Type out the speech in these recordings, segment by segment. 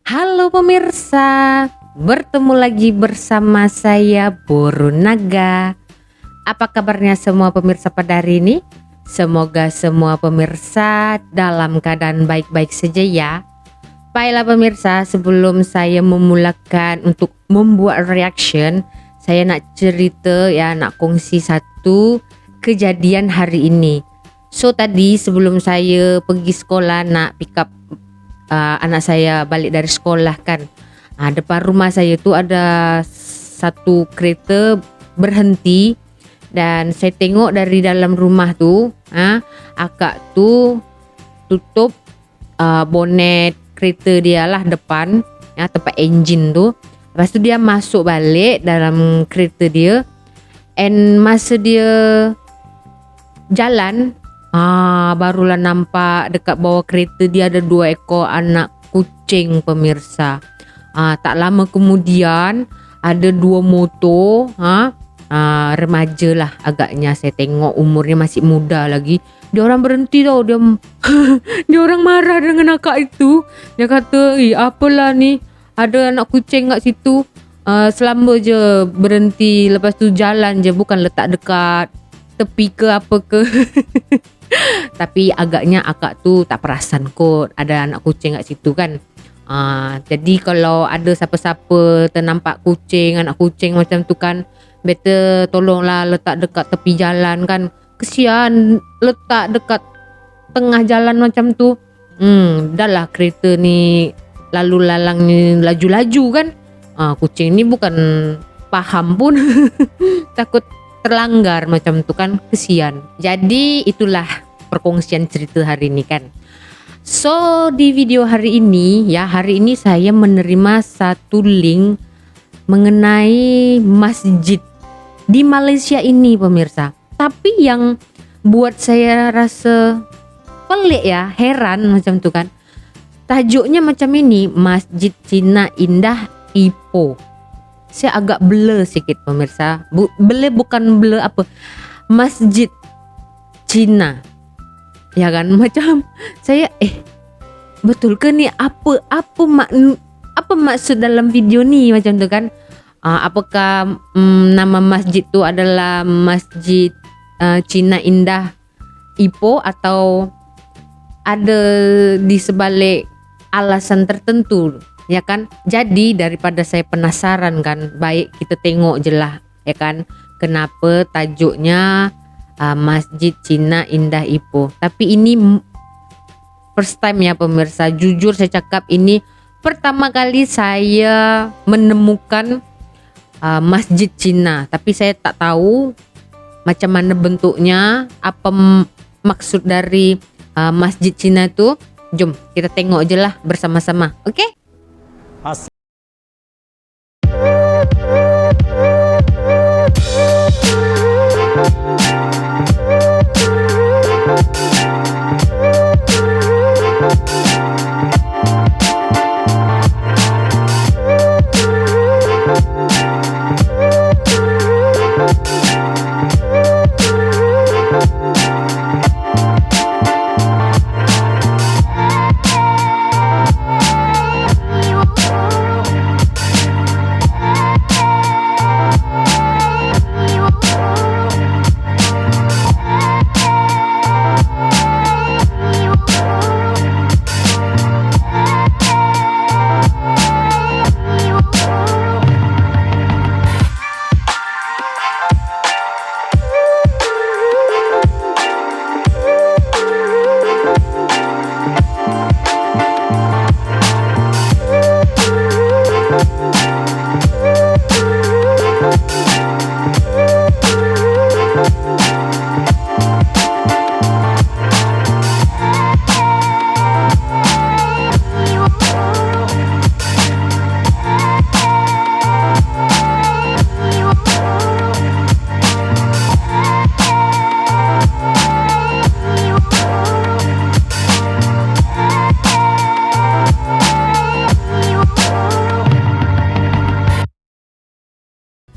Halo pemirsa, bertemu lagi bersama saya Boru Naga. Apa kabarnya semua pemirsa pada hari ini? Semoga semua pemirsa dalam keadaan baik-baik saja ya. Baiklah pemirsa, sebelum saya memulakan untuk membuat reaction, saya nak cerita ya, nak kongsi satu kejadian hari ini. So tadi sebelum saya pergi sekolah nak pick up anak saya balik dari sekolah kan, depan rumah saya tu ada satu kereta berhenti dan saya tengok dari dalam rumah tu, akak tu tutup bonet kereta dia lah depan, tempat enjin tu. Lepas tu dia masuk balik dalam kereta dia, and masa dia jalan, barulah nampak dekat bawah kereta dia ada 2 ekor anak kucing pemirsa. Tak lama kemudian ada 2 motor, remaja lah agaknya, saya tengok umurnya masih muda lagi. Dia orang berhenti tau, dia dia orang marah dengan akak itu. Dia kata, apalah ni, ada anak kucing kat situ, selamba je berhenti, lepas tu jalan je, bukan letak dekat tepi ke apa ke. Tapi agaknya akak tu tak perasan kot ada anak kucing kat situ kan. Jadi kalau ada siapa-siapa ternampak kucing, anak kucing macam tu kan, better tolonglah letak dekat tepi jalan kan. Kesian letak dekat tengah jalan macam tu. Dah lah kereta ni lalu lalang ni laju-laju kan. Kucing ni bukan paham pun. Takut terlanggar macam tu kan, kesian. Jadi itulah perkongsian cerita hari ini kan. So di video hari ini saya menerima satu link mengenai masjid di Malaysia ini pemirsa. Tapi yang buat saya rasa pelik ya, heran macam tu kan, tajuknya macam ini, Masjid Cina Indah Ipoh. Saya agak blur sikit pemirsa. Bukan blur apa, Masjid Cina, ya kan, macam saya betul ke ni, apa maksud dalam video ni macam tu kan. Apakah nama masjid tu adalah Masjid Cina Indah Ipoh, atau ada di sebalik alasan tertentu, ya kan. Jadi daripada saya penasaran kan, baik kita tengok je lah, ya kan, kenapa tajuknya Masjid Cina Indah Ipoh. Tapi ini first time ya pemirsa, jujur saya cakap, ini pertama kali saya menemukan masjid Cina. Tapi saya tak tahu macam mana bentuknya, apa maksud dari masjid Cina tu. Jom kita tengok je lah bersama-sama, okay?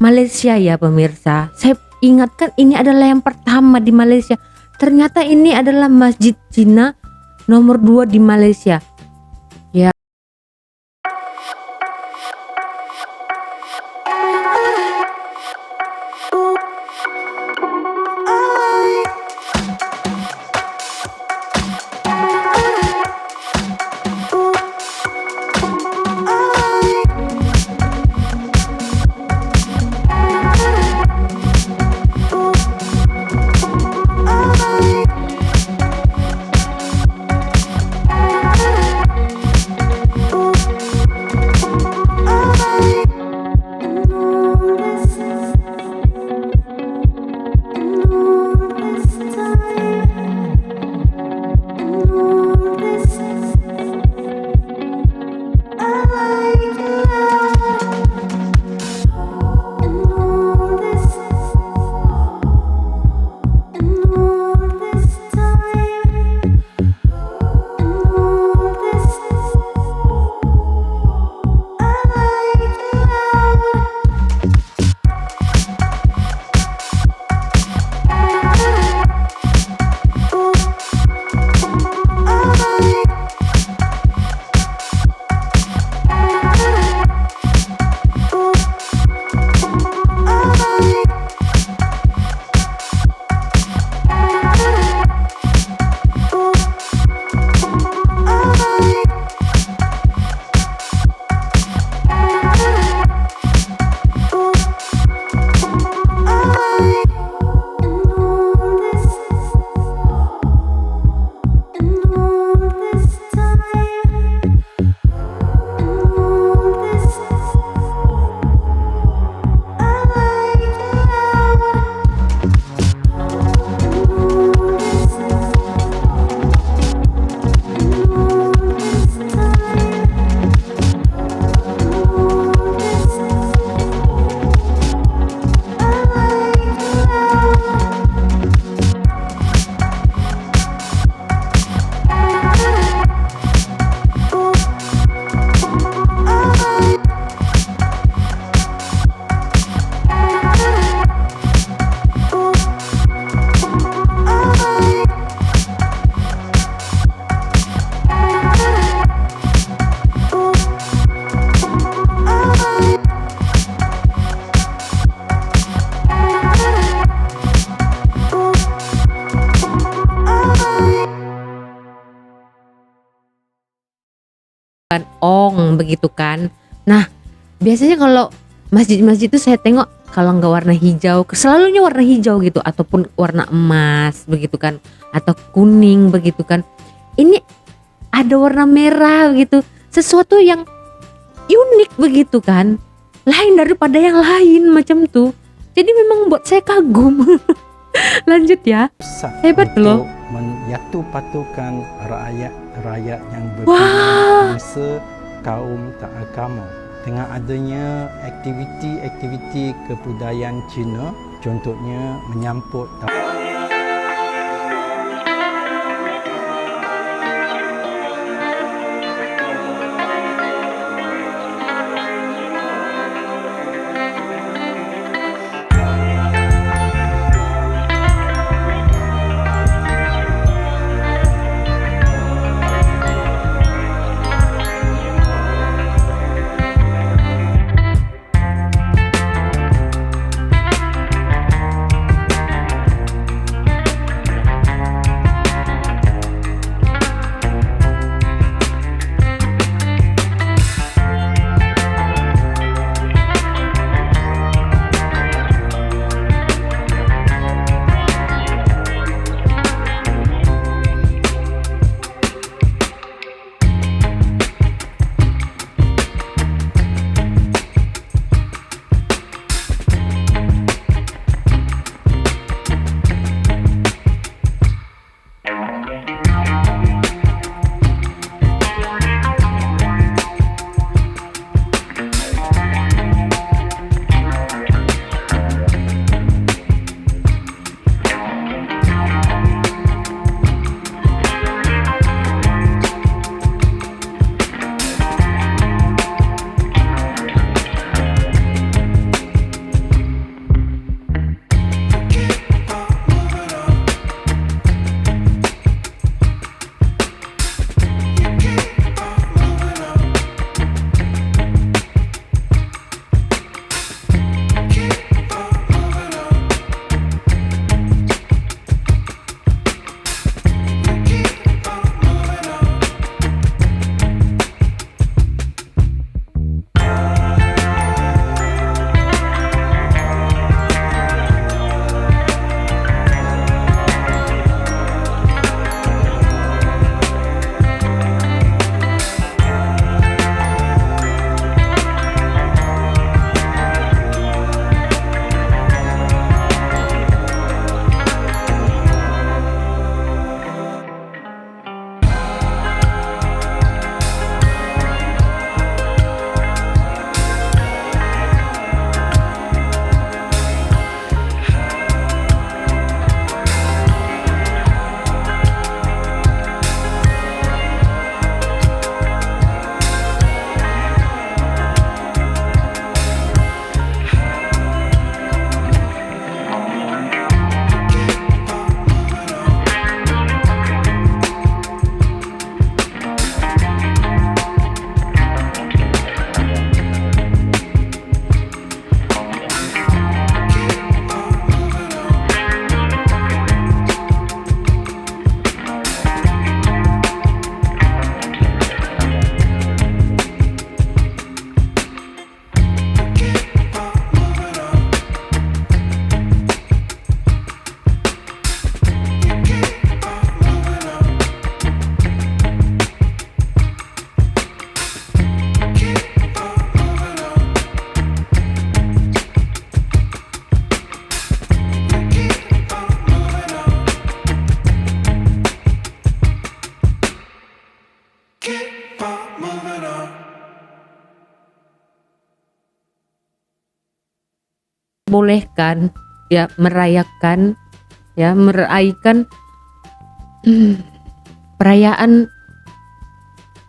Malaysia ya pemirsa. Saya ingatkan ini adalah yang pertama di Malaysia. Ternyata ini adalah Masjid Cina nomor 2 di Malaysia. Ya. ong begitu kan. Nah, biasanya kalau masjid-masjid itu saya tengok kalau nggak warna hijau, selalunya warna hijau gitu, ataupun warna emas begitu kan, atau kuning begitu kan. Ini ada warna merah gitu, sesuatu yang unik begitu kan, lain daripada yang lain macam tuh. Jadi memang buat saya kagum. Lanjut ya, hebat loh. Menyatu patukan rakyat yang berbeda bangsa, kaum, tak agama. Dengan adanya aktiviti kebudayaan Cina, contohnya menyambut bolehkan ya merayakan perayaan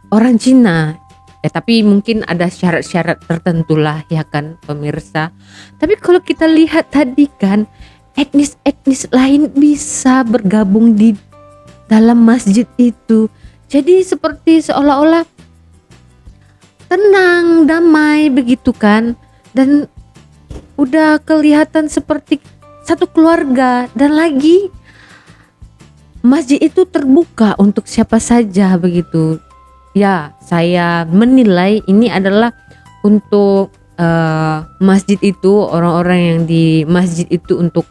orang Cina ya, tapi mungkin ada syarat-syarat tertentu lah ya kan pemirsa. Tapi kalau kita lihat tadi kan, etnis-etnis lain bisa bergabung di dalam masjid itu, jadi seperti seolah-olah tenang, damai begitu kan, dan udah kelihatan seperti satu keluarga. Dan lagi masjid itu terbuka untuk siapa saja begitu. ya saya menilai ini adalah untuk masjid itu, orang-orang yang di masjid itu untuk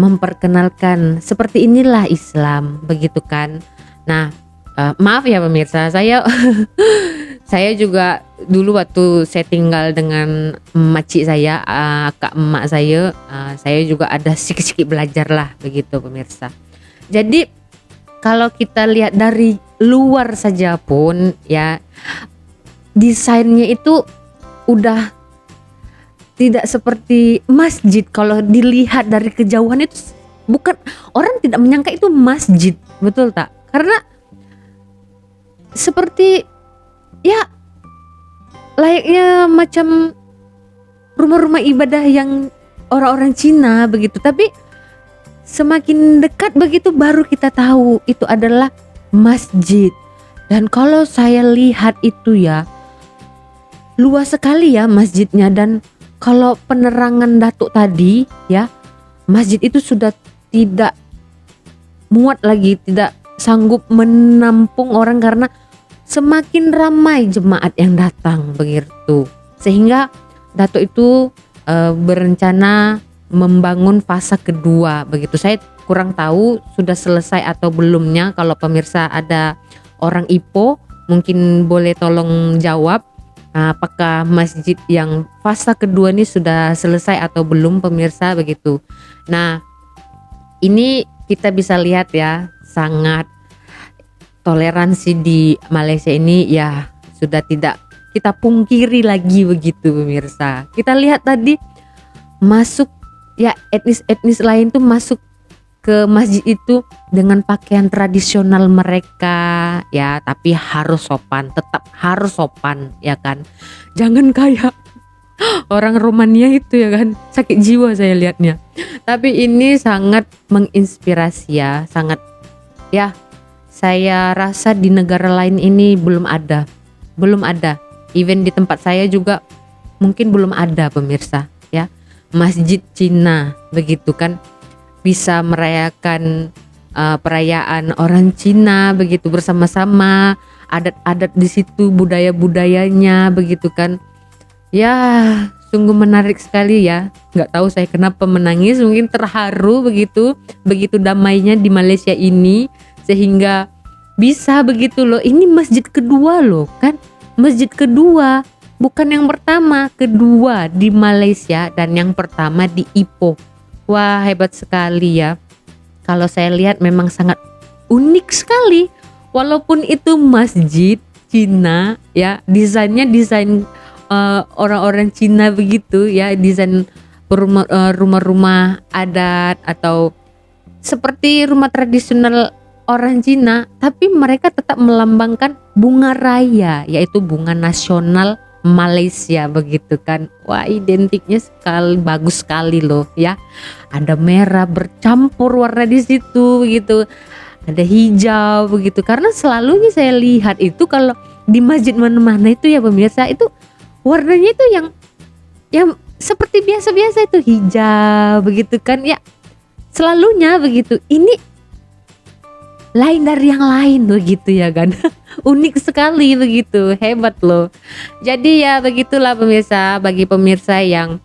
memperkenalkan seperti inilah Islam, begitu kan. Nah, maaf ya pemirsa, saya saya juga dulu waktu saya tinggal dengan makcik saya, kak emak saya juga ada sedikit-sedikit belajar lah begitu pemirsa. Jadi kalau kita lihat dari luar saja pun ya, desainnya itu udah tidak seperti masjid. Kalau dilihat dari kejauhan itu bukan, orang tidak menyangka itu masjid, betul tak? Karena seperti ya layaknya macam rumah-rumah ibadah yang orang-orang Cina begitu. Tapi semakin dekat begitu baru kita tahu itu adalah masjid. Dan kalau saya lihat itu ya, luas sekali ya masjidnya. Dan kalau penerangan datuk tadi ya, masjid itu sudah tidak muat lagi, tidak sanggup menampung orang karena semakin ramai jemaat yang datang begitu. Sehingga datuk itu berencana membangun fase kedua begitu. Saya kurang tahu sudah selesai atau belumnya. Kalau pemirsa ada orang Ipoh mungkin boleh tolong jawab. Apakah masjid yang fase kedua ini sudah selesai atau belum pemirsa begitu. Nah, ini kita bisa lihat ya, sangat toleransi di Malaysia ini ya sudah tidak kita pungkiri lagi begitu pemirsa. Kita lihat tadi masuk ya, etnis-etnis lain tuh masuk ke masjid itu dengan pakaian tradisional mereka ya, tapi harus sopan, tetap harus sopan ya kan. Jangan kayak orang Romania itu ya kan, sakit jiwa saya lihatnya. Tapi ini sangat menginspirasi ya, sangat ya, saya rasa di negara lain ini belum ada. Even di tempat saya juga mungkin belum ada pemirsa ya, masjid Cina begitu kan, bisa merayakan perayaan orang Cina begitu bersama-sama, adat-adat di situ, budaya-budayanya begitu kan. Ya, sungguh menarik sekali ya. Nggak tahu saya kenapa menangis, mungkin terharu begitu damainya di Malaysia ini sehingga bisa begitu loh. Ini masjid kedua loh kan, masjid kedua, bukan yang pertama, kedua di Malaysia dan yang pertama di Ipoh. Wah, hebat sekali ya. Kalau saya lihat memang sangat unik sekali. Walaupun itu masjid Cina ya, desainnya desain orang-orang Cina begitu ya, desain rumah-rumah adat atau seperti rumah tradisional orang Cina, tapi mereka tetap melambangkan bunga raya, yaitu bunga nasional Malaysia begitu kan. Wah, identiknya sekali, bagus sekali loh ya. Ada merah bercampur warna di situ begitu, ada hijau begitu. Karena selalunya saya lihat itu kalau di masjid mana-mana itu ya pemirsa, itu warnanya itu yang seperti biasa-biasa itu hijau begitu kan ya. Selalunya begitu. Ini lain dari yang lain begitu ya kan. Unik sekali begitu, hebat loh. Jadi ya begitulah pemirsa, bagi pemirsa yang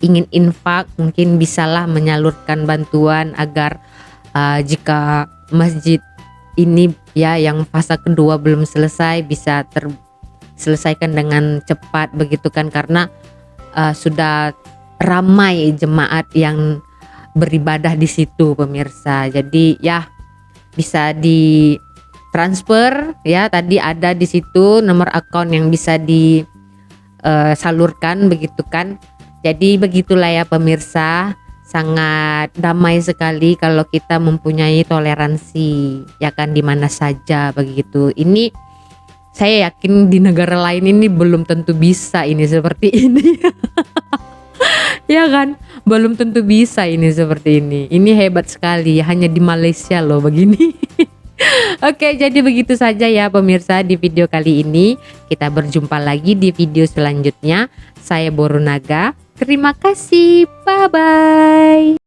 ingin infak mungkin bisalah menyalurkan bantuan agar jika masjid ini ya yang fase kedua belum selesai bisa terselesaikan dengan cepat begitu kan, karena sudah ramai jemaat yang beribadah di situ pemirsa. Jadi ya bisa di transfer ya, tadi ada di situ nomor akun yang bisa disalurkan begitu kan. Jadi begitulah ya pemirsa, sangat damai sekali kalau kita mempunyai toleransi ya kan, di mana saja begitu. Ini saya yakin di negara lain ini belum tentu bisa ini seperti ini. Ya kan, belum tentu bisa ini seperti ini. Ini hebat sekali, hanya di Malaysia loh begini. Oke, jadi begitu saja ya pemirsa di video kali ini. Kita berjumpa lagi di video selanjutnya. Saya Borunaga. Terima kasih. Bye bye.